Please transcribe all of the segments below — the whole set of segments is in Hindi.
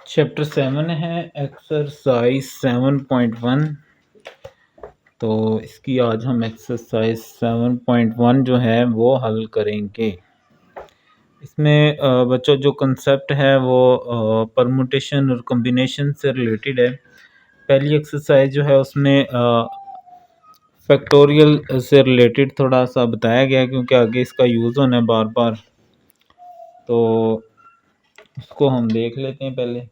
चैप्टर 7 है एक्सरसाइज 7.1। तो इसकी आज हम एक्सरसाइज 7.1 जो है वो हल करेंगे। इसमें बच्चों जो कंसेप्ट है वो परमुटेशन और कॉम्बिनेशन से रिलेटेड है। पहली एक्सरसाइज जो है उसमें फैक्टोरियल से रिलेटेड थोड़ा सा बताया गया क्योंकि आगे इसका यूज़ होना है बार बार, तो उसको हम देख लेते हैं पहले।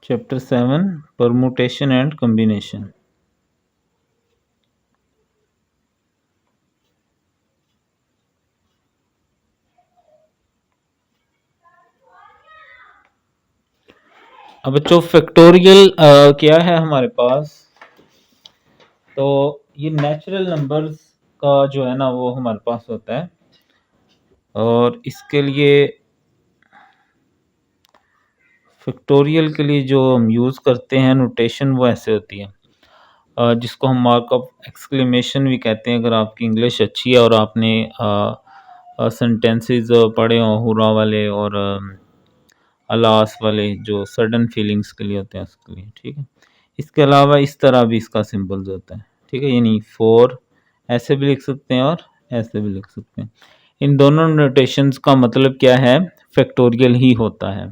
Chapter 7 permutation and combination. अब बच्चों फैक्टोरियल क्या है हमारे पास, तो ये नेचुरल नंबर्स का जो है ना वो हमारे पास होता है और इसके लिए फैक्टोरियल के लिए जो हम यूज़ करते हैं नोटेशन वो ऐसे होती है, जिसको हम मार्कअप एक्सक्लेमेशन भी कहते हैं। अगर आपकी इंग्लिश अच्छी है और आपने सेंटेंसेस पढ़े हों हुर्रा वाले और अलास वाले जो सडन फीलिंग्स के लिए होते हैं उसके लिए, ठीक है। इसके अलावा इस तरह भी इसका सिंबल्स होता है, ठीक है, यानी 4 ऐसे भी लिख सकते हैं और ऐसे भी लिख सकते हैं। इन दोनों नोटेशंस का मतलब क्या है, फैक्टोरियल ही होता है,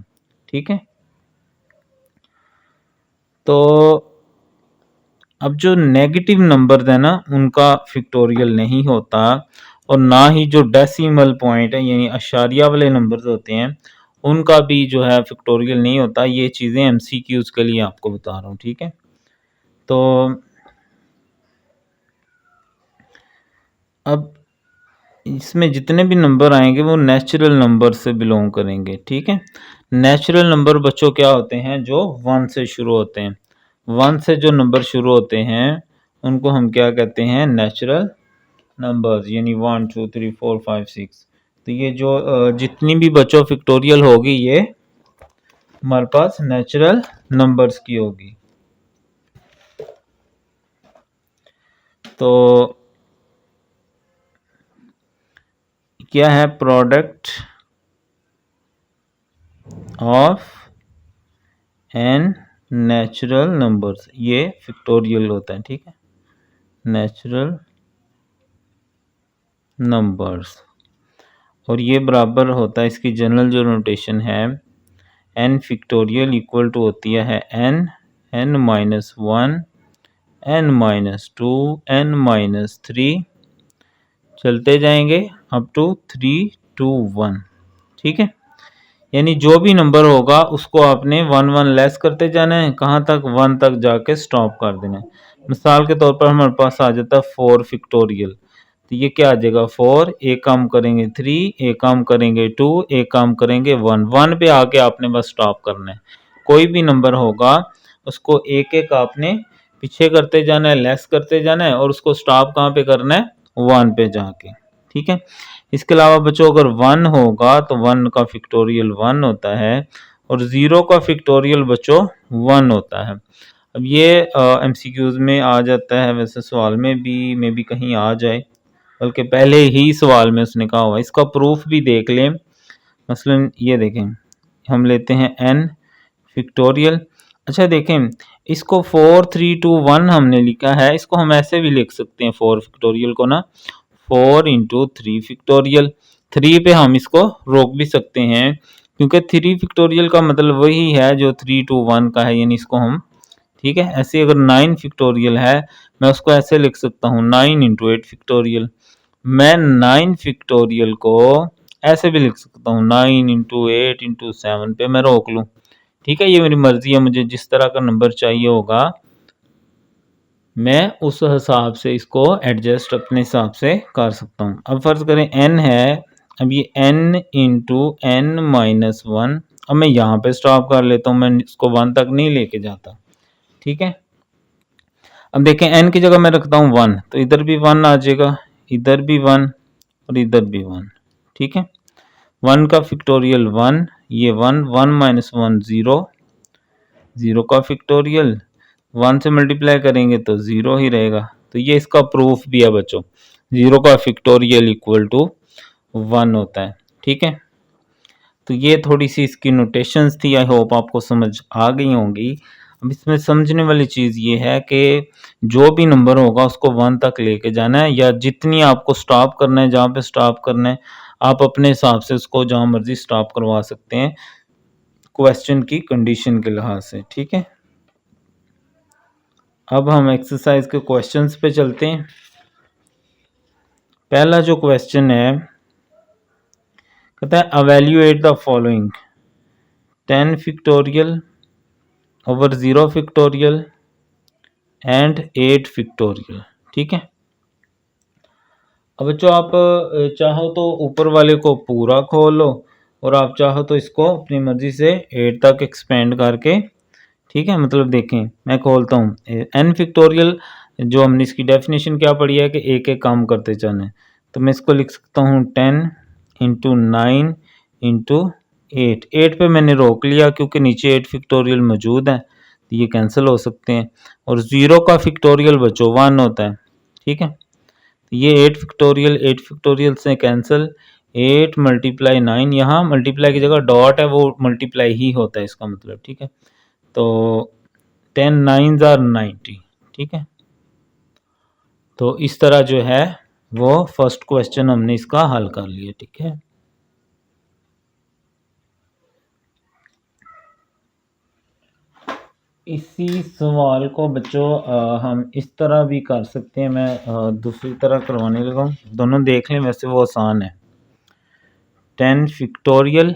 ठीक है। तो अब जो नेगेटिव नंबर है ना उनका फैक्टोरियल नहीं होता और ना ही जो डेसिमल पॉइंट है यानी अशारिया वाले नंबर्स होते हैं उनका भी जो है फैक्टोरियल नहीं होता। ये चीज़ें एमसीक्यूज के लिए आपको बता रहा हूँ, ठीक है। तो अब इसमें जितने भी नंबर आएंगे वो नेचुरल नंबर से बिलोंग करेंगे, ठीक है। नेचुरल नंबर बच्चों क्या होते हैं, जो 1 से शुरू होते हैं। 1 से जो नंबर शुरू होते हैं उनको हम क्या कहते हैं, नेचुरल नंबर्स, यानी 1 2 3 4 5 6। तो ये जो जितनी भी बच्चों फैक्टोरियल होगी ये हमारे पास नेचुरल नंबर्स की होगी। तो क्या है, product of n natural numbers, ये फैक्टोरियल होता है, ठीक है, नेचुरल नंबर्स। और ये बराबर होता है, इसकी जनरल जो नोटेशन है एन फैक्टोरियल इक्वल टू होती है n, n minus 1, n minus 2, n minus 3, चलते जाएंगे अप टू 3 2 1, ठीक है। यानी जो भी नंबर होगा उसको आपने 1 1 लेस करते जाना है, कहाँ तक, 1 तक जाके स्टॉप कर देना है। मिसाल के तौर पर हमारे पास आ जाता है 4 फैक्टोरियल, तो ये क्या आ जाएगा 4, एक काम करेंगे 3, एक काम करेंगे 2, एक काम करेंगे 1, 1 पे आके आपने बस स्टॉप करना है। कोई भी नंबर होगा उसको एक एक आपने पीछे करते जाना है, लेस करते जाना है और उसको स्टॉप कहाँ पे करना है, 1 पे जाके, ठीक है। इसके अलावा बच्चों अगर 1 होगा तो 1 का फैक्टोरियल 1 होता है और 0 का फैक्टोरियल बच्चों 1 होता है। अब ये एमसीक्यूज में आ जाता है, वैसे सवाल में भी कहीं आ जाए, बल्कि पहले ही सवाल में उसने कहा हुआ। इसका प्रूफ भी देख लें, मसलन ये देखें, हम लेते हैं n फैक्टोरियल। अच्छा देखें, इसको 4 3 2 1 हमने लिखा है, इसको हम ऐसे भी लिख सकते हैं 4 फैक्टोरियल को ना, 4 इंटू 3 फैक्टोरियल। 3 पे हम इसको रोक भी सकते हैं क्योंकि 3 फैक्टोरियल का मतलब वही है जो 3 2 1 का है, यानी इसको हम, ठीक है। ऐसे अगर 9 फैक्टोरियल है मैं उसको ऐसे लिख सकता हूँ 9 इंटू 8 फैक्टोरियल। मैं 9 फैक्टोरियल को ऐसे भी लिख सकता हूँ 9 इंटू 8 इंटू 7 पे मैं रोक लूँ, ठीक है। ये मेरी मर्जी है, मुझे जिस तरह का नंबर चाहिए होगा मैं उस हिसाब से इसको एडजस्ट अपने हिसाब से कर सकता हूँ। अब फर्ज करें n है, अब ये n इंटू एन माइनस 1, अब मैं यहाँ पे स्टॉप कर लेता हूँ, मैं इसको 1 तक नहीं लेके जाता, ठीक है। अब देखें n की जगह मैं रखता हूँ 1, तो इधर भी 1 आ जाएगा, इधर भी 1 और इधर भी 1, ठीक है। 1 का फैक्टोरियल 1, ये 1, 1 माइनस 1 0, 0 का फैक्टोरियल 1 से मल्टीप्लाई करेंगे तो 0 ही रहेगा, तो ये इसका प्रूफ भी है बच्चों, 0 का फैक्टोरियल इक्वल टू 1 होता है। ठीक है, तो ये थोड़ी सी इसकी नोटेशंस थी, आई होप आपको समझ आ गई होंगी। अब इसमें समझने वाली चीज़ ये है कि जो भी नंबर होगा उसको 1 तक लेके जाना है, या जितनी आपको स्टॉप करना है, जहाँ पे स्टॉप करना है आप अपने हिसाब से उसको जहाँ मर्जी स्टॉप करवा सकते हैं क्वेश्चन की कंडीशन के लिहाज से। ठीक है, अब हम एक्सरसाइज के क्वेश्चंस पे चलते हैं। पहला जो क्वेश्चन है कहता है evaluate the following 10 factorial over 0 factorial and 8 factorial. ठीक है, अब बच्चों आप चाहो तो ऊपर वाले को पूरा खोल लो और आप चाहो तो इसको अपनी मर्जी से 8 तक एक्सपेंड करके, ठीक है, मतलब देखें मैं खोलता हूँ n फैक्टोरियल, जो हमने इसकी डेफिनेशन क्या पढ़ी है कि एक एक काम करते जाना है, तो मैं इसको लिख सकता हूँ 10 इंटू 9 इंटू 8 पे मैंने रोक लिया क्योंकि नीचे 8 फैक्टोरियल मौजूद है तो ये कैंसिल हो सकते हैं। और 0 का फैक्टोरियल बच्चों 1 होता है। ठीक है, तो ये 8 फैक्टोरियल से कैंसिल, 8 मल्टीप्लाई 9, यहाँ मल्टीप्लाई की जगह डॉट है वो मल्टीप्लाई ही होता है इसका मतलब। ठीक है, तो 10 9s आर 90। ठीक है, तो इस तरह जो है वो फर्स्ट क्वेश्चन हमने इसका हल कर लिया। ठीक है, इसी सवाल को बच्चों हम इस तरह भी कर सकते हैं, मैं दूसरी तरह करवाने लगा हूँ, दोनों देख लें, वैसे वो आसान है। 10 फैक्टोरियल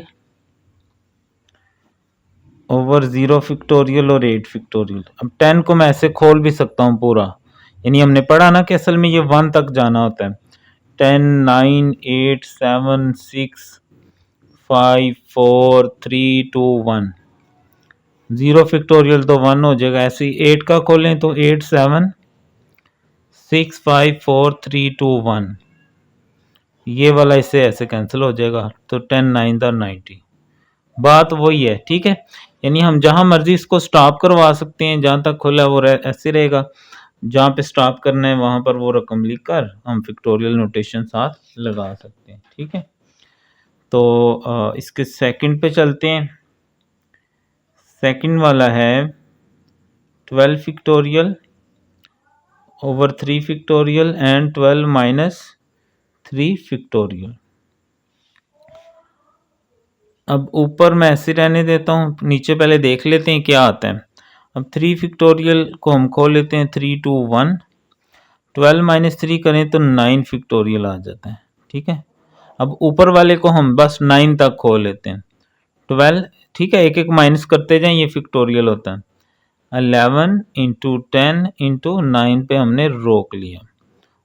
ओवर 0 फैक्टोरियल और 8 फैक्टोरियल। अब 10 को मैं ऐसे खोल भी सकता हूँ पूरा, यानी हमने पढ़ा ना कि असल में ये 1 तक जाना होता है। 10 9 8 7 6 5 4 3 2 1, 0 फैक्टोरियल तो 1 हो जाएगा। ऐसे ही 8 का खोलें तो 8 7 6 5 4 3 2 1, ये वाला इससे ऐसे कैंसिल हो जाएगा, तो 10 9 था 90। बात वही है। ठीक है, यानी हम जहां मर्जी इसको स्टॉप करवा सकते हैं, जहां तक खुला वो ऐसे रहेगा, जहां पे स्टॉप करना है वहां पर वो रकम लिख कर हम फैक्टोरियल नोटेशन साथ लगा सकते हैं। ठीक है, तो इसके सेकंड पे चलते हैं। सेकंड वाला है 12 factorial over 3 factorial and 12 minus 3 factorial. अब ऊपर मैं ऐसे रहने देता हूँ, नीचे पहले देख लेते हैं क्या आता है। अब 3 फैक्टोरियल को हम खोल लेते हैं, 3 2 1, 12 माइनस 3 करें तो 9 फैक्टोरियल आ जाता है। ठीक है, अब ऊपर वाले को हम बस 9 तक खोल लेते हैं, 12, ठीक है, एक एक माइनस करते जाएं, ये फैक्टोरियल होता है। 11 इंटू 10 इंटू 9 पे हमने रोक लिया,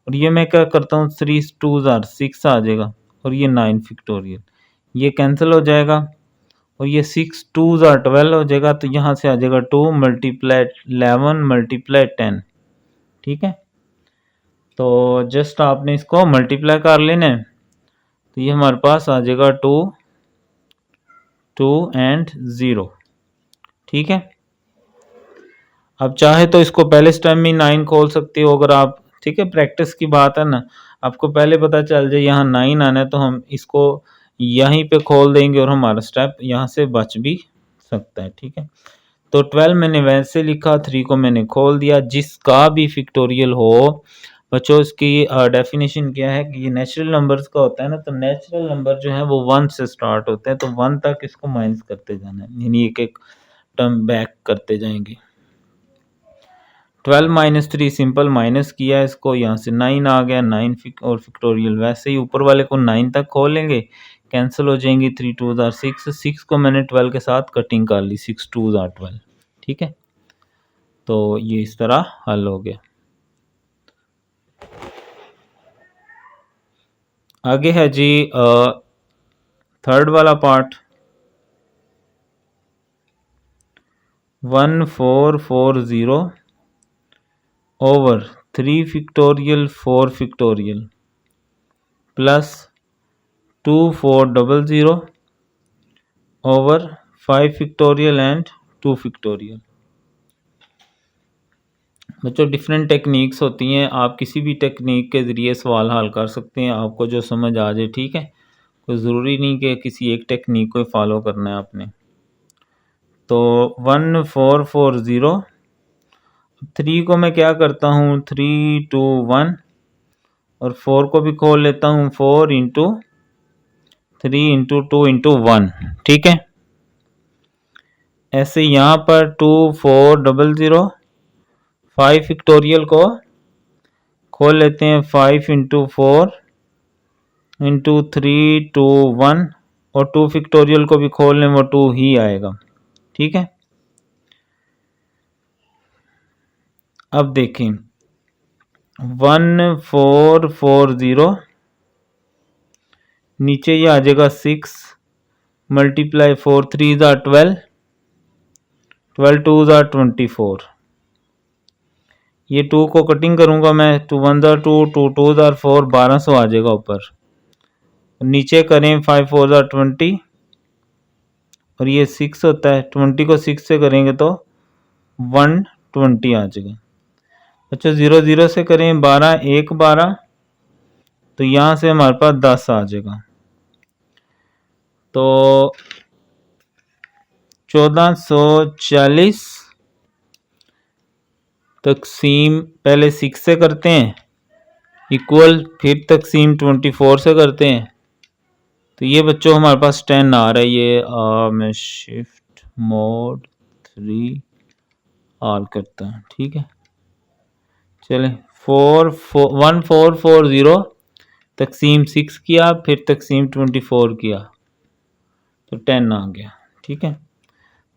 और ये मैं क्या करता हूँ 3 2 6 आ जाएगा, और ये 9 फैक्टोरियल, ये कैंसिल हो जाएगा, और ये 6 2 12 हो जाएगा, तो यहाँ से आ जाएगा 2 मल्टीप्लाई 11 मल्टीप्लाई 10। ठीक है, तो जस्ट आपने इसको मल्टीप्लाई कर लेना है, तो ये हमारे पास आ जाएगा 2 2 एंड 0। ठीक है, अब चाहे तो इसको पहले स्टेप में 9 खोल सकते हो अगर आप, ठीक है, प्रैक्टिस की बात है ना, आपको पहले पता चल जाए यहाँ 9 आना है तो हम इसको यहीं पे खोल देंगे और हमारा स्टेप यहाँ से बच भी सकता है। ठीक है, तो 12 मैंने वैसे लिखा, 3 को मैंने खोल दिया। जिसका भी फैक्टोरियल हो बच्चों, इसकी डेफिनेशन क्या है कि ये नेचुरल नंबर्स का होता है ना, तो नेचुरल नंबर जो है वो 1 से स्टार्ट होते हैं, तो 1 तक इसको माइनस करते जाना है, यानी एक एक टर्म बैक करते जाएंगे। 12 माइनस 3 सिंपल माइनस किया इसको, यहाँ से 9 आ गया, 9 और फैक्टोरियल वैसे ही ऊपर वाले को 9 तक खोल लेंगे, कैंसिल हो जाएंगी, 3 2 6, 6 को मैंने 12 के साथ कटिंग कर ली, 6 2 12। ठीक है, तो ये इस तरह हल हो गया। आगे है जी थर्ड वाला part, 1440 over 3 factorial 4 factorial plus 2400 over 5 factorial and 2 factorial. बच्चों डिफरेंट टेक्निक्स होती हैं, आप किसी भी टेक्निक के ज़रिए सवाल हल कर सकते हैं, आपको जो समझ आ जाए, ठीक है। कोई ज़रूरी नहीं कि किसी एक टेक्निक को फॉलो करना है आपने। तो 1440, 3 को मैं क्या करता हूँ, 3 2 1, और 4 को भी खोल लेता हूँ, 4 इंटू 3 इंटू 2 इंटू 1, ठीक है। ऐसे यहाँ पर 2400, 5 फैक्टोरियल को खोल लेते हैं, 5 इंटू 4 इंटू 3 2 1, और 2 फैक्टोरियल को भी खोल लें, वो 2 ही आएगा, ठीक है। अब देखें 1440, नीचे ये आ जाएगा 6 मल्टीप्लाई 4 3 ज़ा 12, 12 2 ज़ा 24, ये 2 को कटिंग करूंगा मैं, 2 1 ज़ा 2, 2 2 ज़ा 4, 1200 आ जाएगा ऊपर। नीचे करें 5 4 ज़ा 20, और ये 6 होता है, 20 को 6 से करेंगे तो 120 आ जाएगा। अच्छा 0 0 से करें 12 1 12, तो यहाँ से हमारे पास 10 आ जाएगा। तो 1440 तकसीम पहले 6 से करते हैं, इक्वल, फिर तकसीम 24 से करते हैं। तो ये बच्चों हमारे पास 10 आ रहा है। ये मैं शिफ्ट मोड 3 ऑल करता हूँ, ठीक है। चले 1440 तकसीम 6 किया, फिर तकसीम 24 किया, तो 10 आ गया, ठीक है।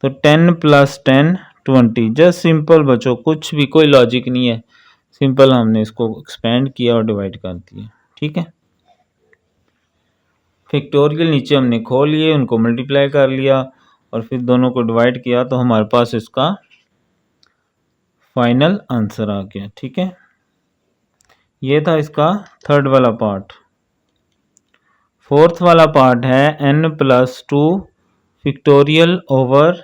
तो 10 प्लस 10 20, जस्ट सिंपल बच्चों, कुछ भी कोई लॉजिक नहीं है, सिंपल हमने इसको एक्सपेंड किया और डिवाइड कर दिया, ठीक है। फैक्टोरियल नीचे हमने खोल लिए, उनको मल्टीप्लाई कर लिया और फिर दोनों को डिवाइड किया, तो हमारे पास इसका फाइनल आंसर आ गया, ठीक है। ये था इसका थर्ड वाला पार्ट। फोर्थ वाला पार्ट है n+2 factorial over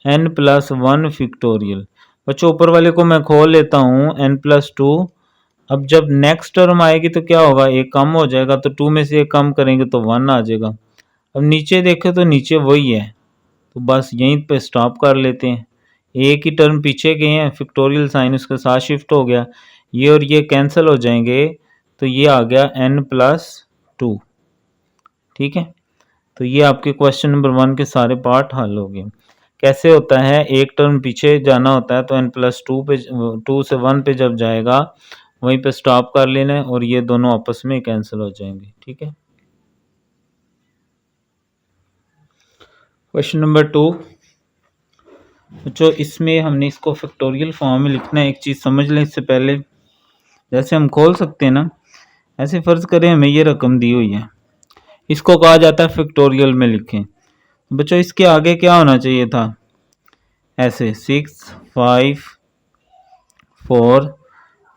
n+1 factorial. बच्चों ऊपर वाले को मैं खोल लेता हूँ, n+2, अब जब नेक्स्ट टर्म आएगी तो क्या होगा, एक कम हो जाएगा, तो 2 में से एक कम करेंगे तो 1 आ जाएगा। अब नीचे देखें तो नीचे वही है, तो बस यहीं पे स्टॉप कर लेते हैं। एक ही टर्म पीछे गए हैं, फैक्टोरियल साइन उसके साथ शिफ्ट हो गया, ये और ये कैंसिल हो जाएंगे, तो ये आ गया n+2, ठीक है। तो ये आपके क्वेश्चन नंबर 1 के सारे पार्ट हल हो गए। कैसे होता है, एक टर्म पीछे जाना होता है, तो n+2 पे 2 से 1 पे जब जाएगा वहीं पे स्टॉप कर लेना है, और ये दोनों आपस में कैंसिल हो जाएंगे, ठीक है। क्वेश्चन नंबर 2 बच्चों, इसमें हमने इसको फैक्टोरियल फॉर्म में लिखना है। एक चीज़ समझ लें इससे पहले, जैसे हम खोल सकते हैं ना, ऐसे फ़र्ज़ करें हमें ये रकम दी हुई है, इसको कहा जाता है फैक्टोरियल में लिखें। बच्चों इसके आगे क्या होना चाहिए था, ऐसे 6 5 4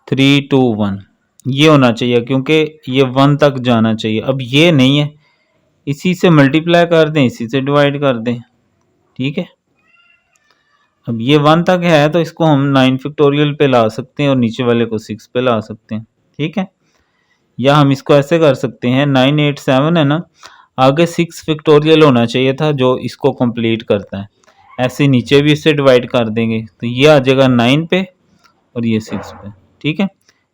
3 2 1, ये होना चाहिए, क्योंकि ये 1 तक जाना चाहिए। अब ये नहीं है, इसी से मल्टीप्लाई कर दें, इसी से डिवाइड कर दें, ठीक है। अब ये 1 तक है, तो इसको हम 9 फैक्टोरियल पे ला सकते हैं और नीचे वाले को 6 पे ला सकते हैं, ठीक है। या हम इसको ऐसे कर सकते हैं, 9 8 7 है ना, आगे 6 फैक्टोरियल होना चाहिए था जो इसको कंप्लीट करता है, ऐसे नीचे भी इससे डिवाइड कर देंगे, तो ये आ जाएगा 9 पे और ये 6 पे, ठीक है।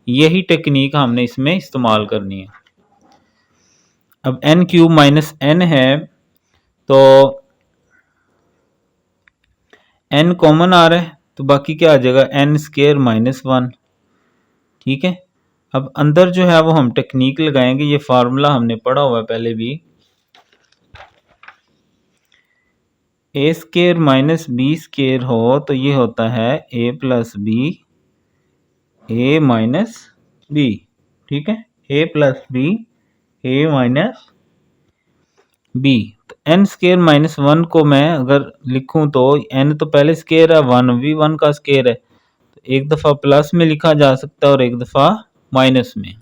यही टेक्निक हमने इसमें इस्तेमाल करनी है। अब n³ माइनस n है, तो n कॉमन आ रहा है, तो बाकी क्या आ जाएगा, n² - 1, ठीक है। अब अंदर जो है वो हम टेक्निक लगाएंगे, ये फार्मूला हमने पढ़ा हुआ है पहले भी, a² - b² हो तो ये होता है a + b a minus b, ठीक है, a + b a - b। तो n² - 1 को मैं अगर लिखूं तो n तो पहले स्केयर है, 1 भी 1 का स्केयर है, तो एक दफ़ा प्लस में लिखा जा सकता है और एक दफ़ा माइनस में।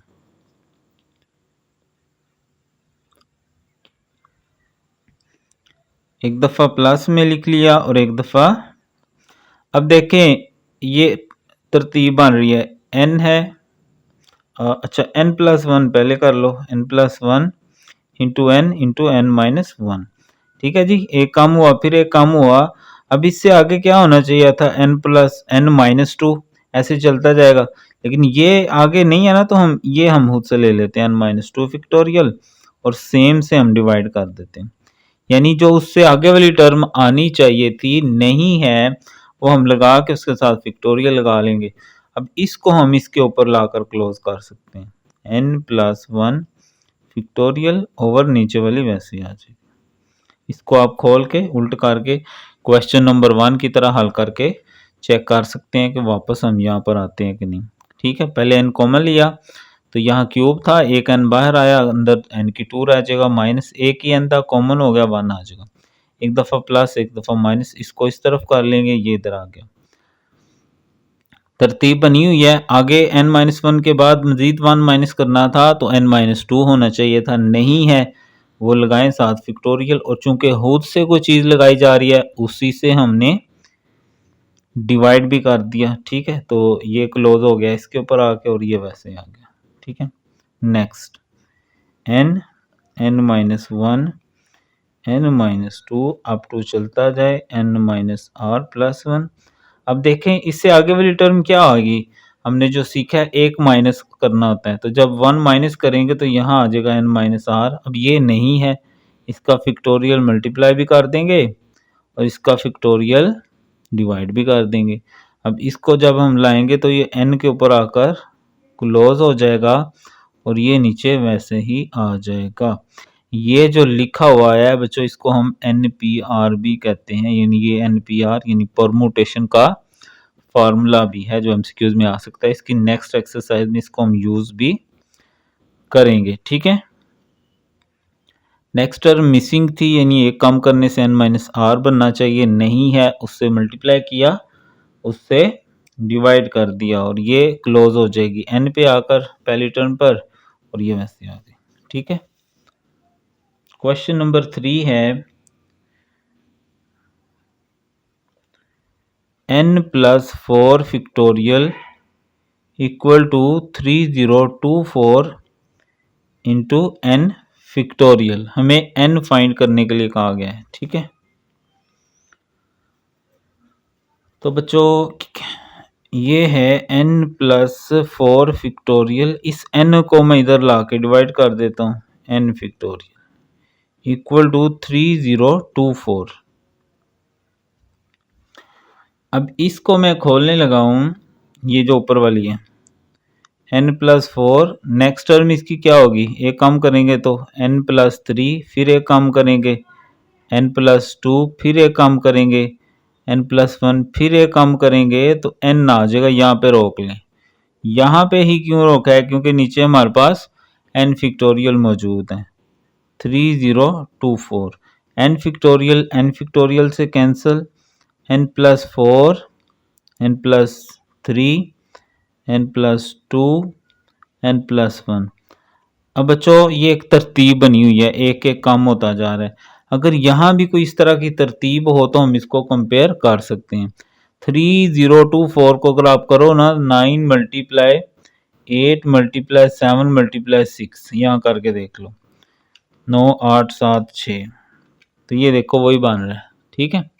एक दफ़ा प्लस में लिख लिया और एक दफ़ा, अब देखें ये तरतीब बन रही है, n है अच्छा n+1 पहले कर लो, n+1 इंटू n माइनस 1। ठीक है जी, एक काम हुआ, फिर एक काम हुआ। अब इससे आगे क्या होना चाहिए था, n+n-2, ऐसे चलता जाएगा। लेकिन ये आगे नहीं है ना, तो हम खुद से ले लेते हैं n-2 फैक्टोरियल और सेम से हम डिवाइड कर देते हैं। यानी जो उससे आगे वाली टर्म आनी चाहिए थी नहीं है, वो हम लगा के उसके साथ फैक्टोरियल लगा लेंगे। अब इसको हम इसके ऊपर लाकर क्लोज कर सकते हैं, n+1 फैक्टोरियल ओवर नीचे वाली वैसे ही आ जाएगी। इसको आप खोल के उल्ट करके क्वेश्चन नंबर 1 की तरह हल करके चेक कर सकते हैं कि वापस हम यहाँ पर आते हैं कि नहीं। ठीक है, पहले n कॉमन लिया तो यहाँ क्यूब था, एक n बाहर आया, अंदर n की 2 रह जाएगा, माइनस एक ही n था, कॉमन हो गया 1 आ जाएगा। एक दफ़ा प्लस एक दफ़ा माइनस, इसको इस तरफ कर लेंगे, ये इधर आ गया। तरतीब बनी हुई है। आगे n-1 के बाद मजीद 1 माइनस करना था तो n-2 होना चाहिए था, नहीं है, वो लगाएं साथ फैक्टोरियल। और चूंकि खुद से कोई चीज़ लगाई जा रही है, उसी से हमने डिवाइड भी कर दिया। ठीक है, तो ये क्लोज हो गया इसके ऊपर आके और ये वैसे आ गया। ठीक है, next n-1 n-2 up to चलता जाए n-r+1। अब देखें इससे आगे वाली टर्म क्या आएगी, हमने जो सीखा है एक माइनस करना होता है, तो जब 1 माइनस करेंगे तो यहाँ आ जाएगा n-r। अब ये नहीं है, इसका फैक्टोरियल मल्टीप्लाई भी कर देंगे और इसका फैक्टोरियल डिवाइड भी कर देंगे। अब इसको जब हम लाएंगे तो ये n के ऊपर आकर क्लोज हो जाएगा और ये नीचे वैसे ही आ जाएगा। ये जो लिखा हुआ है बच्चों, इसको हम NPR भी कहते हैं, यानी ये NPR यानी परमुटेशन का फार्मूला भी है जो MCQs में आ सकता है। इसकी नेक्स्ट एक्सरसाइज में इसको हम यूज भी करेंगे। ठीक है, नेक्स्ट टर्म मिसिंग थी, यानी एक कम करने से n-r बनना चाहिए, नहीं है, उससे मल्टीप्लाई किया, उससे डिवाइड कर दिया और ये क्लोज हो जाएगी n पे आकर पहली टर्म पर और ये वैसे आ गई। ठीक है, क्वेश्चन नंबर 3 है n+4 factorial equal to 3024 into n factorial. हमें n फाइंड करने के लिए कहा गया है। ठीक है, तो बच्चों ये है n+4 फैक्टोरियल, इस n को मैं इधर ला के डिवाइड कर देता हूँ, n फैक्टोरियल इक्वल टू 3024। अब इसको मैं खोलने लगा हूँ, ये जो ऊपर वाली है n+4, नेक्स्ट टर्म इसकी क्या होगी, एक कम करेंगे तो n+3, फिर एक कम करेंगे n+2, फिर एक कम करेंगे n+1, फिर एक कम करेंगे तो n आ जाएगा। यहाँ पे रोक लें, यहाँ पे ही क्यों रोका है, क्योंकि नीचे हमारे पास n फैक्टोरियल मौजूद है। 3024 n फैक्टोरियल से cancel, n+4 n+3 n+2 n+1। अब बच्चों ये एक तरतीब बनी हुई है, एक एक कम होता जा रहा है। अगर यहाँ भी कोई इस तरह की तरतीब हो तो हम इसको कंपेयर कर सकते हैं। 3024 को अगर आप करो ना, 9 मल्टीप्लाई 8 मल्टीप्लाई 7 मल्टीप्लाई 6, यहाँ करके देख लो, 9 8 7 6, तो ये देखो वही बन रहा है। ठीक है,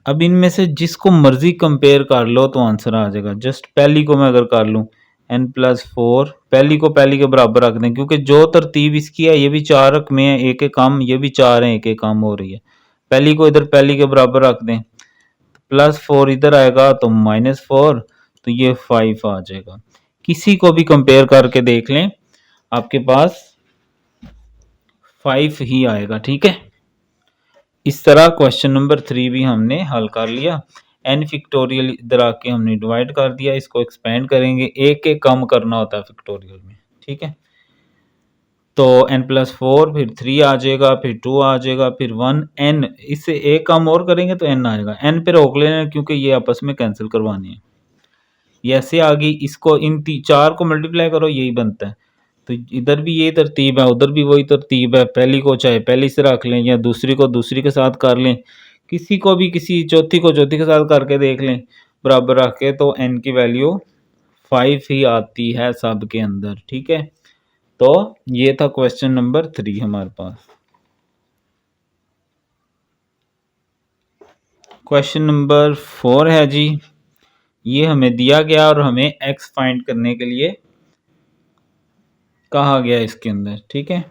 अब इनमें से जिसको मर्जी कंपेयर कर लो तो आंसर आ जाएगा। जस्ट पहली को मैं अगर कर लूँ n+4, पहली को पहली के बराबर रख दें, क्योंकि जो तरतीब इसकी है ये भी 4 अंक में है, एक एक कम, ये भी 4 है, एक एक कम हो रही है। पहली को इधर पहली के बराबर रख दें, +4 इधर आएगा तो -4, तो ये 5 आ जाएगा। किसी को भी कंपेयर करके देख लें, आपके पास 5 ही आएगा। ठीक है, इस तरह क्वेश्चन नंबर 3 भी हमने हल कर लिया। n फैक्टोरियल इधर आके हमने डिवाइड कर दिया, इसको एक्सपेंड करेंगे, एक एक कम करना होता है फैक्टोरियल में। ठीक है, तो n+4, फिर 3 आ जाएगा, फिर 2 आ जाएगा, फिर 1 n, इससे एक कम और करेंगे तो n आएगा। n पे रोक लेना क्योंकि ये आपस में कैंसिल करवानी है। ये ऐसे आ गई, इसको इन 4 को मल्टीप्लाई करो, यही बनता है। तो इधर भी ये तरतीब है, उधर भी वही तरतीब है। पहली को चाहे पहली से रख लें या दूसरी को दूसरी के साथ कर लें, किसी को भी किसी चौथी को चौथी के साथ करके देख लें, बराबर रखे तो n की वैल्यू 5 ही आती है सब के अंदर। ठीक है, तो ये था क्वेश्चन नंबर 3 हमारे पास। क्वेश्चन नंबर 4 है जी, ये हमें दिया गया और हमें x फाइंड करने के लिए कहा गया इसके अंदर। ठीक है,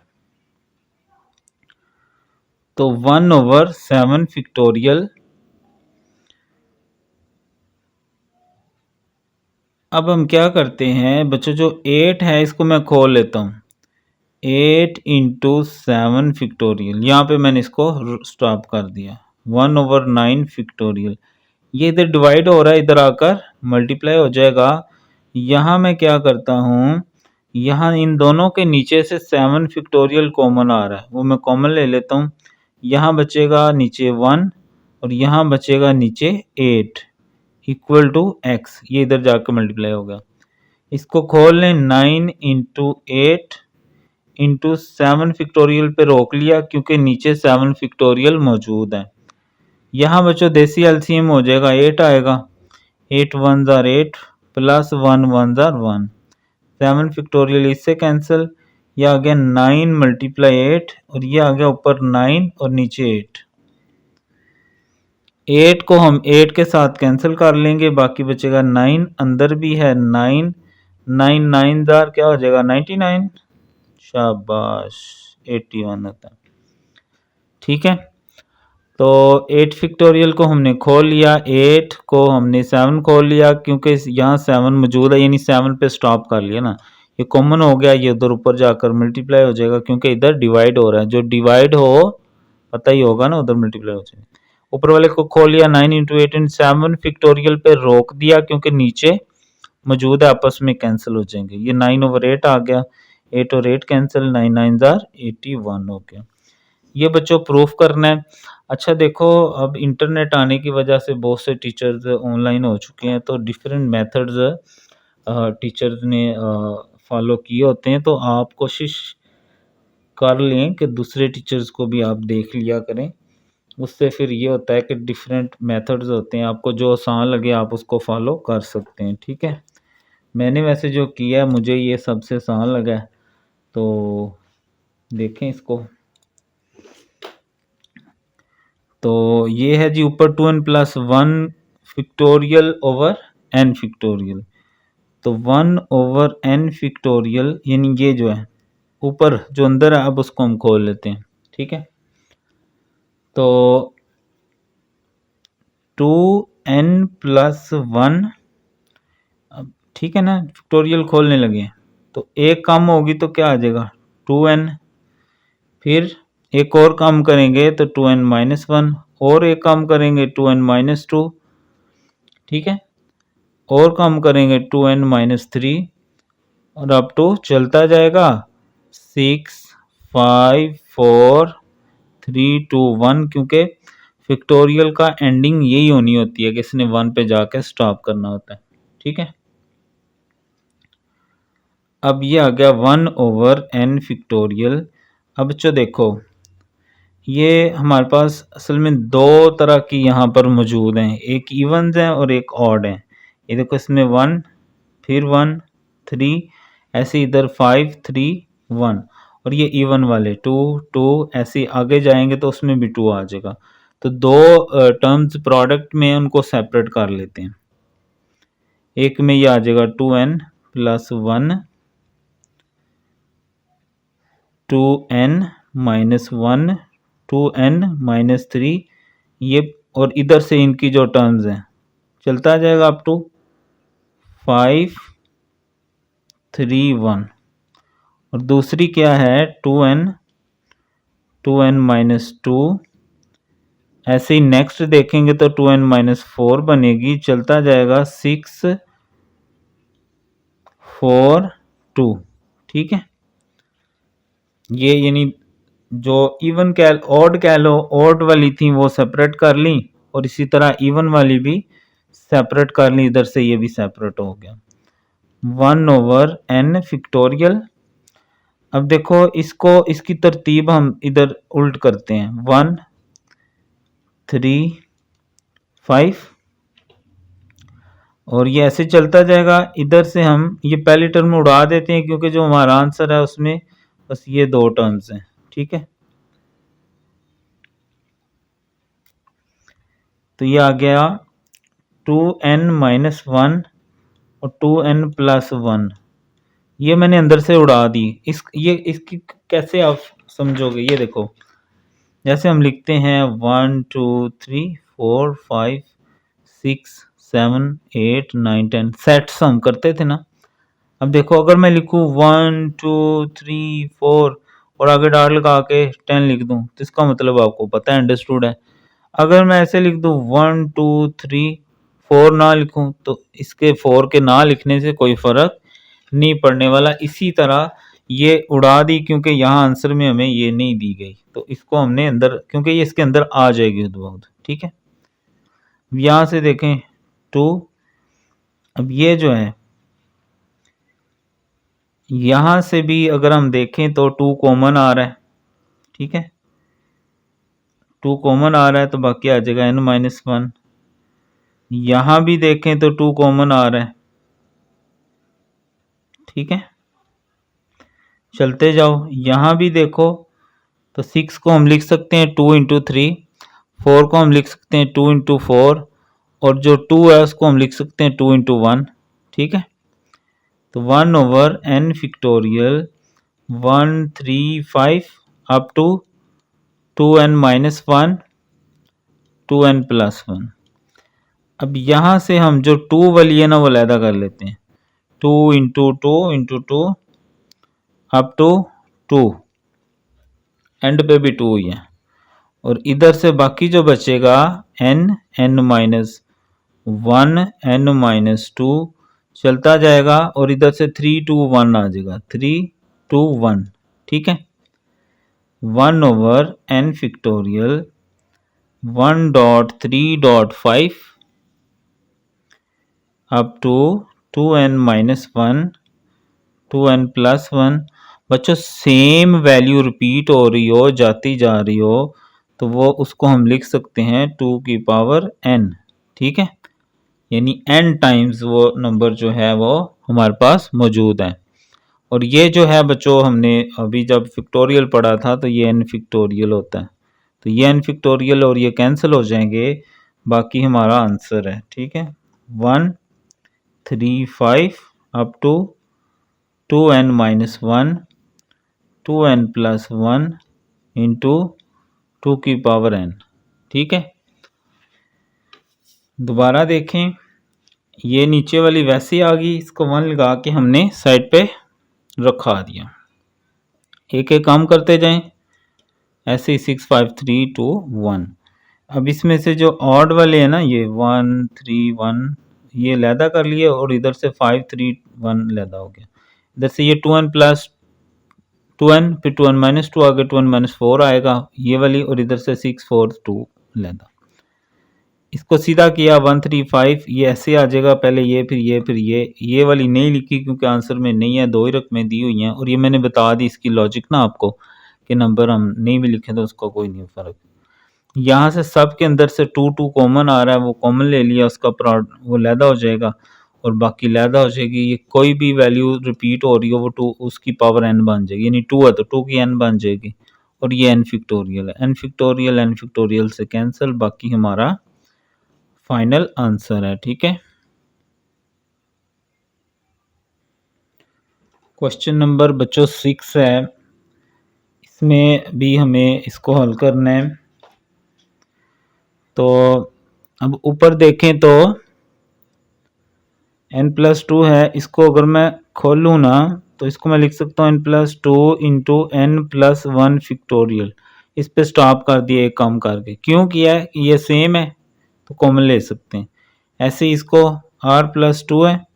तो 1/7 फैक्टोरियल। अब हम क्या करते हैं बच्चों, जो 8 है इसको मैं खोल लेता हूँ। 8 × 7 फैक्टोरियल, यहाँ पे मैंने इसको स्टॉप कर दिया। 1/9 फैक्टोरियल, ये इधर डिवाइड हो रहा है, इधर आकर मल्टीप्लाई हो जाएगा। यहाँ मैं क्या करता हूँ, यहाँ इन दोनों के नीचे से 7 फैक्टोरियल कॉमन आ रहा है, वो मैं कॉमन ले लेता हूँ। यहाँ बचेगा नीचे 1 और यहाँ बचेगा नीचे 8 इक्वल टू x, ये इधर जाकर मल्टीप्लाई होगा। इसको खोल लें, 9 × 8 × 7 फैक्टोरियल पे रोक लिया क्योंकि नीचे 7 फैक्टोरियल मौजूद है। यहाँ बच्चों देसी एलसीएम हो जाएगा, 8 आएगा। 8 1s are 8 plus 1 1s are 1। 7 factorial इससे कैंसिल, यह आ गया 9 × 8 और ये आ गया ऊपर 9 और नीचे 8। 8 को हम 8 के साथ कैंसिल कर लेंगे, बाकी बचेगा 9, अंदर भी है 9। 9 9s are क्या हो जाएगा 99, शाबाश 81 होता है। ठीक है, तो 8 फैक्टोरियल को हमने खोल लिया, 8 को हमने 7 खोल लिया क्योंकि यहाँ 7 मौजूद है, यानी 7 पे स्टॉप कर लिया ना, ये कॉमन हो गया, ये उधर ऊपर जाकर मल्टीप्लाई हो जाएगा क्योंकि इधर डिवाइड हो रहा है। जो डिवाइड हो पता ही होगा ना, उधर मल्टीप्लाई हो जाएगा। ऊपर वाले को खोल लिया, 9 × 8 इन 7 फैक्टोरियल पे रोक दिया क्योंकि नीचे मौजूद है, आपस में कैंसिल हो जाएंगे। ये 9/8 आ गया, 8 और 8 कैंसिल, 9 9s are 81 हो गया। ये बच्चों प्रूफ करना है। अच्छा देखो, अब इंटरनेट आने की वजह से बहुत से टीचर्स ऑनलाइन हो चुके हैं, तो डिफरेंट मेथड्स टीचर्स ने फॉलो किए होते हैं, तो आप कोशिश कर लें कि दूसरे टीचर्स को भी आप देख लिया करें। उससे फिर ये होता है कि डिफरेंट मेथड्स होते हैं, आपको जो आसान लगे आप उसको फॉलो कर सकते हैं। ठीक है, मैंने वैसे जो किया मुझे ये सबसे आसान लगा है, तो देखें इसको। तो ये है जी ऊपर 2n + 1 factorial over n factorial, तो 1/n फैक्टोरियल, यानी ये जो है ऊपर जो अंदर है, अब उसको हम खोल लेते हैं। ठीक है, तो 2n + 1, अब ठीक है ना, फैक्टोरियल खोलने लगे तो एक कम होगी तो क्या आ जाएगा 2n, फिर एक और कम करेंगे तो 2n - 1, और एक कम करेंगे 2n - 2। ठीक है, और कम करेंगे 2n - 3 और अप टू चलता जाएगा 6 5 4 3 2 1, क्योंकि फैक्टोरियल का एंडिंग यही होनी होती है कि इसने 1 पे जाके स्टॉप करना होता है। ठीक है, अब ये आ गया 1/n फैक्टोरियल। अब बच्चों देखो, ये हमारे पास असल में दो तरह की यहाँ पर मौजूद हैं, एक इवन्स हैं और एक ऑड हैं। ये देखो, इसमें 1 फिर 1 3, ऐसे इधर 5 3 1, और ये इवन वाले 2 2, ऐसे आगे जाएंगे तो उसमें भी 2 आ जाएगा। तो दो टर्म्स प्रोडक्ट में उनको सेपरेट कर लेते हैं। एक में ये आ जाएगा 2n + 1 2n - 1 2n - 3, ये, और इधर से इनकी जो टर्म्स हैं चलता जाएगा अप टू 5 3 1, और दूसरी क्या है 2n - 2, ऐसे ही नेक्स्ट देखेंगे तो 2n - 4 बनेगी, चलता जाएगा 6 4 2। ठीक है, ये यानी जो इवन कैल ऑड कह लो, ऑड वाली थी वो सेपरेट कर ली, और इसी तरह इवन वाली भी सेपरेट कर ली, इधर से ये भी सेपरेट हो गया 1/n फैक्टोरियल। अब देखो इसको, इसकी तरतीब हम इधर उल्ट करते हैं, 1 3 5, और ये ऐसे चलता जाएगा। इधर से हम ये पहली टर्म उड़ा देते हैं क्योंकि जो हमारा आंसर है उसमें बस ये दो टर्म्स हैं, ठीक है। तो ये आ गया 2n-1 और 2n+1, ये मैंने अंदर से उड़ा दी। इसकी कैसे आप समझोगे, ये देखो जैसे हम लिखते हैं 1 2 3 4 5 6 7 8 9 10 सेट्स हम करते थे ना। अब देखो अगर मैं लिखूं 1 2 3 4 और आगे डॉट लगा के 10 लिख दूं तो इसका मतलब आपको पता है, अंडरस्टूड है। अगर मैं ऐसे लिख दूं 1 2 3 4 ना लिखूं तो इसके 4 के ना लिखने से कोई फर्क नहीं पड़ने वाला। इसी तरह ये उड़ा दी क्योंकि यहाँ आंसर में हमें ये नहीं दी गई, तो इसको हमने अंदर, क्योंकि ये इसके अंदर आ जाएगी खुद, ठीक है। यहाँ से देखें 2, अब ये जो है यहाँ से भी अगर हम देखें तो 2 कॉमन आ रहा है, ठीक है। 2 कॉमन आ रहा है तो बाकी आ जाएगा n-1। यहाँ भी देखें तो 2 कॉमन आ रहा है, ठीक है। चलते जाओ, यहाँ भी देखो तो 6 को हम लिख सकते हैं 2 इंटू 3, 4 को हम लिख सकते हैं 2 इंटू 4, और जो 2 है उसको हम लिख सकते हैं 2 इंटू 1, ठीक है। तो 1/n factorial 135 up to 2n-1 2n+1। अब यहाँ से हम जो 2 वाली है ना वो अलहदा कर लेते हैं, 2 into 2 into 2 up to 2, end पे भी 2 ही है। और इधर से बाकी जो बचेगा n-1 n-2 चलता जाएगा, और इधर से 3 2 1 आ जाएगा, 3 2 1, ठीक है। 1/n factorial 1.3.5 up to 2n-1 2n+1। बच्चों सेम वैल्यू रिपीट हो रही हो, जाती जा रही हो, तो वो उसको हम लिख सकते हैं 2 की पावर n, ठीक है। यानी n टाइम्स वो नंबर जो है वो हमारे पास मौजूद है। और ये जो है बच्चों हमने अभी जब फैक्टोरियल पढ़ा था तो ये n फैक्टोरियल होता है, तो ये n फैक्टोरियल और ये कैंसिल हो जाएंगे, बाकी हमारा आंसर है, ठीक है। 135 up to 2n-1 2n+1 into 2 की पावर n, ठीक है। दोबारा देखें, ये नीचे वाली वैसे आ गई, इसको 1 लगा के हमने साइड पे रखा दिया। एक एक काम करते जाएं ऐसे ही 6 5 3 2 1। अब इसमें से जो ऑड वाले हैं ना, ये 1 3 1 ये लैदा कर लिए, और इधर से 5 3 1 लैदा हो गया। इधर से ये 2n+2n, फिर 2n-2 आगे 2n-4 आएगा ये वाली, और इधर से 6 4 2 लैदा। इसको सीधा किया 1 3 5, ये ऐसे आ जाएगा, पहले ये फिर ये फिर ये वाली नहीं लिखी क्योंकि आंसर में नहीं है, 2 ही रकमें दी हुई हैं, और ये मैंने बता दी इसकी लॉजिक ना आपको कि नंबर हम नहीं भी लिखें तो उसका कोई नहीं फ़र्क। यहाँ से सब के अंदर से 2 2 कॉमन आ रहा है, वो कॉमन ले लिया, उसका प्रोडक्ट वो लैदा हो जाएगा और बाकी लैदा हो जाएगी। ये कोई भी वैल्यू रिपीट हो रही हो वो 2 उसकी पावर n बन जाएगी, यानी 2 है तो 2 की n बन जाएगी, और ये n फैक्टोरियल है, n फैक्टोरियल से कैंसिल, बाकी हमारा फाइनल आंसर है, ठीक है। क्वेश्चन नंबर बच्चों 6 है, इसमें भी हमें इसको हल करना है। तो अब ऊपर देखें तो n+2 है, इसको अगर मैं खोलूँ ना तो इसको मैं लिख सकता हूँ n+2 इंटू n+1 फैक्टोरियल। इस पे स्टॉप कर दिया एक काम करके, क्यों किया है, ये सेम है तो कॉमन ले सकते हैं। ऐसे इसको r+2 है,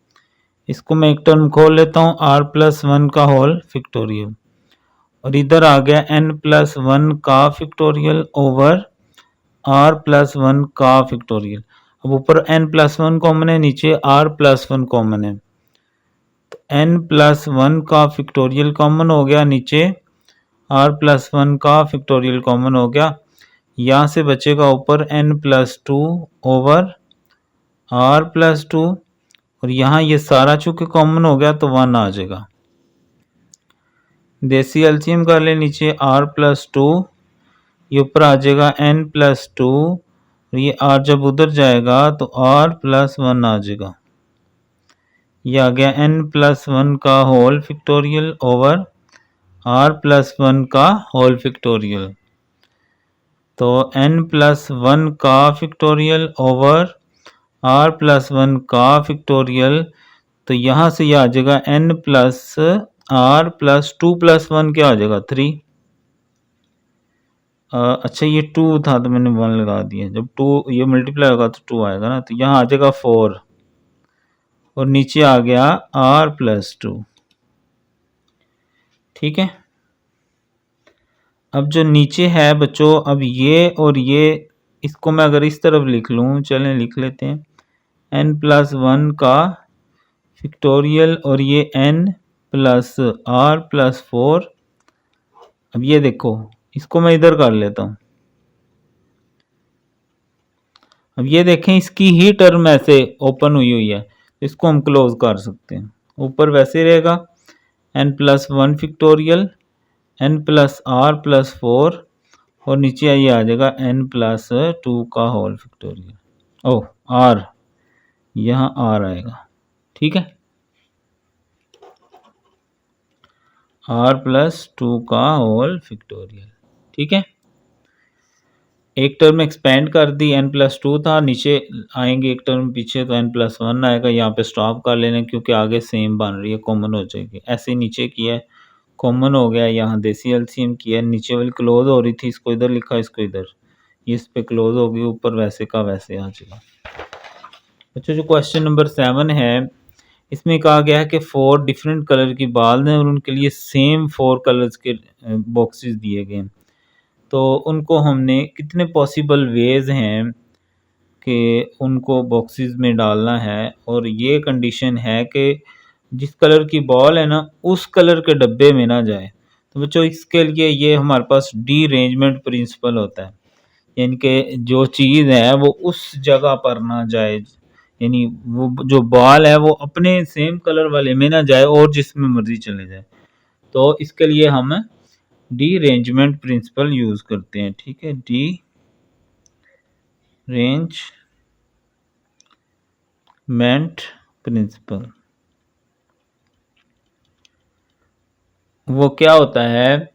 इसको मैं एक टर्म खोल लेता हूँ r+1 का होल फैक्टोरियल, और इधर आ गया n+1 का फैक्टोरियल ओवर r+1 का फैक्टोरियल। अब ऊपर n+1 कॉमन है, नीचे r+1 कॉमन है, तो n+1 का फैक्टोरियल कॉमन हो गया, नीचे r+1 का फैक्टोरियल कॉमन हो गया। यहाँ से बचेगा ऊपर n+2 ओवर r+2, और यहाँ ये सारा चूंकि कॉमन हो गया तो 1 आ जाएगा। देसी एलसीएम कर ले, नीचे r+2, ये ऊपर आ जाएगा n+2, और ये r जब उधर जाएगा तो r+1 आ जाएगा। ये आ गया n+1 का होल फैक्टोरियल ओवर r+1 का होल फैक्टोरियल। तो n+1 का फैक्टोरियल ओवर r+1 का फैक्टोरियल, तो यहाँ से यह आ जाएगा n+r+2+1 क्या आ जाएगा 3। अच्छा ये 2 था तो मैंने 1 लगा दिया, जब 2 ये मल्टीप्लाई होगा तो 2 आएगा ना, तो यहाँ आ जाएगा 4 और नीचे आ गया r+2। ठीक है, अब जो नीचे है बच्चों, अब ये और ये, इसको मैं अगर इस तरफ लिख लूँ, चलें लिख लेते हैं, n+1 का फैक्टोरियल और ये n+r+4। अब ये देखो, इसको मैं इधर कर लेता हूँ। अब ये देखें, इसकी ही टर्म ऐसे ओपन हुई है, इसको हम क्लोज कर सकते हैं। ऊपर वैसे रहेगा n+1 फैक्टोरियल n+r+4 और नीचे ये आ जाएगा n+2 का होल फैक्टोरियल। ओ r, यहाँ r आएगा। ठीक है, r+2 का होल फैक्टोरियल। ठीक है, एक टर्म एक्सपेंड कर दी, n+2 था, नीचे आएंगे एक टर्म पीछे तो n+1 आएगा। यहाँ पे स्टॉप कर लेना क्योंकि आगे सेम बन रही है, कॉमन हो जाएगी। ऐसे नीचे किया है, कॉमन हो गया, यहाँ देसी एलसीएम किया, नीचे वाली क्लोज हो रही थी, इसको इधर लिखा, इसको इधर, ये इस पे क्लोज होगी, ऊपर वैसे का वैसे आ जाएगा। अच्छा, जो क्वेश्चन नंबर 7 है, इसमें कहा गया है कि 4 डिफरेंट कलर की बाल हैं और उनके लिए सेम 4 कलर्स के बॉक्सेस दिए गए हैं। तो उनको हमने कितने पॉसिबल वेज हैं कि उनको बॉक्सेस में डालना है, और ये कंडीशन है कि जिस कलर की बॉल है ना, उस कलर के डब्बे में ना जाए। तो बच्चों, इसके लिए ये हमारे पास डी-अरेंजमेंट प्रिंसिपल होता है, यानी कि जो चीज़ है वो उस जगह पर ना जाए, यानी वो जो बॉल है वो अपने सेम कलर वाले में ना जाए और जिसमें मर्जी चले जाए। तो इसके लिए हम डी-अरेंजमेंट प्रिंसिपल यूज करते हैं। ठीक है, डी-अरेंजमेंट प्रिंसिपल वो क्या होता है,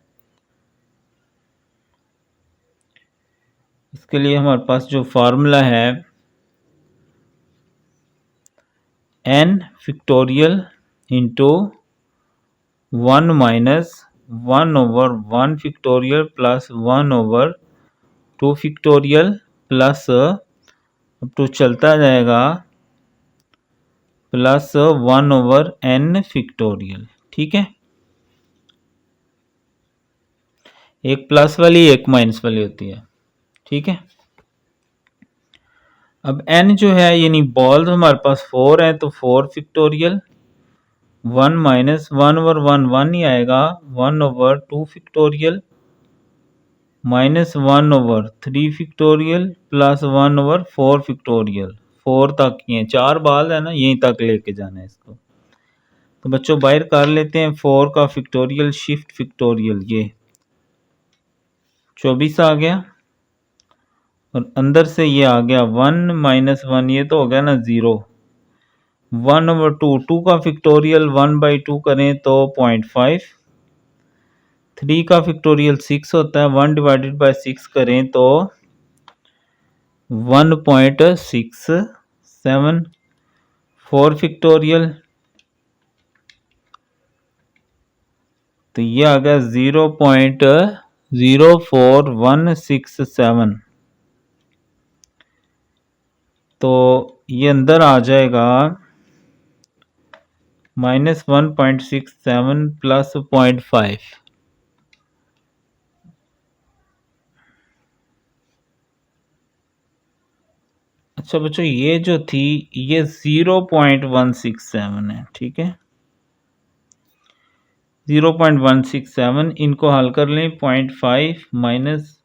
इसके लिए हमारे पास जो फार्मूला है, n factorial into 1 minus 1/1 factorial plus 1/2 factorial plus, अब तो चलता जाएगा, प्लस 1/n फैक्टोरियल। ठीक है, एक प्लस वाली एक माइनस वाली होती है। ठीक है, अब n जो है, यानी बॉल तो हमारे पास 4 है, तो 4 फैक्टोरियल, 1 माइनस 1/1 1 ही आएगा, 1/2 factorial minus 1/3 factorial plus 1/4 factorial. 4 तक ही है, 4 बाल है ना, यहीं तक लेके जाना है इसको। तो बच्चों बाहर कर लेते हैं, 4 का फैक्टोरियल शिफ्ट फैक्टोरियल, ये 24 आ गया, और अंदर से ये आ गया 1 माइनस 1, ये तो हो गया ना 0, 1/2, 2 का फैक्टोरियल 1/2 करें तो 0.5, 3 का फैक्टोरियल 6 होता है, 1 डिवाइडेड बाय 6 करें तो 1.67, 4 फैक्टोरियल, तो ये आ गया 0.04167, तो ये अंदर आ जाएगा -1.67 प्लस 0.5। अच्छा बच्चों, ये जो थी ये 0.167 है। ठीक है, 0.167, इनको हल कर लें, 0.5 माइनस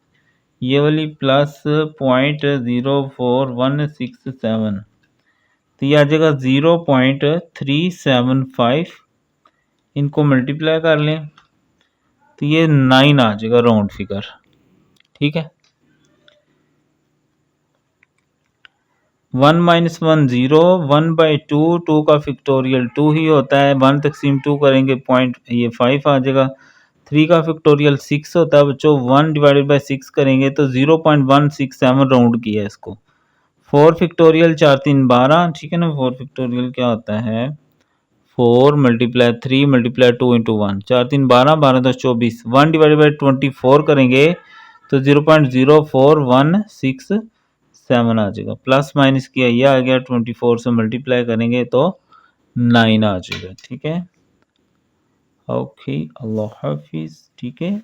ये वाली प्लस 0.04167, तो ये आ जाएगा 0.375, इनको मल्टीप्लाई कर लें तो ये 9 आ जाएगा राउंड फिगर। ठीक है, 1 - 1 0, 1/2, 2 का फैक्टोरियल 2 ही होता है, 1 तकसीम 2 करेंगे पॉइंट ये 5 आ जाएगा। 3 का फैक्टोरियल 6 होता है बच्चों, 1 डिवाइडेड बाई 6 करेंगे तो 0.167 राउंड किया है इसको। 4 फैक्टोरियल 4 3 12, ठीक है ना। 4 फैक्टोरियल क्या होता है, 4 × 3 × 2 × 1, 4 3 12, 12 2 24, 1 डिवाइडेड बाई 24 करेंगे तो 0.04167 आ जाएगा। प्लस माइनस किया ये आ गया, 24 से मल्टीप्लाई करेंगे तो 9 आ जाएगा। ठीक है, ओके, अल्लाह हाफिज़। ठीक है।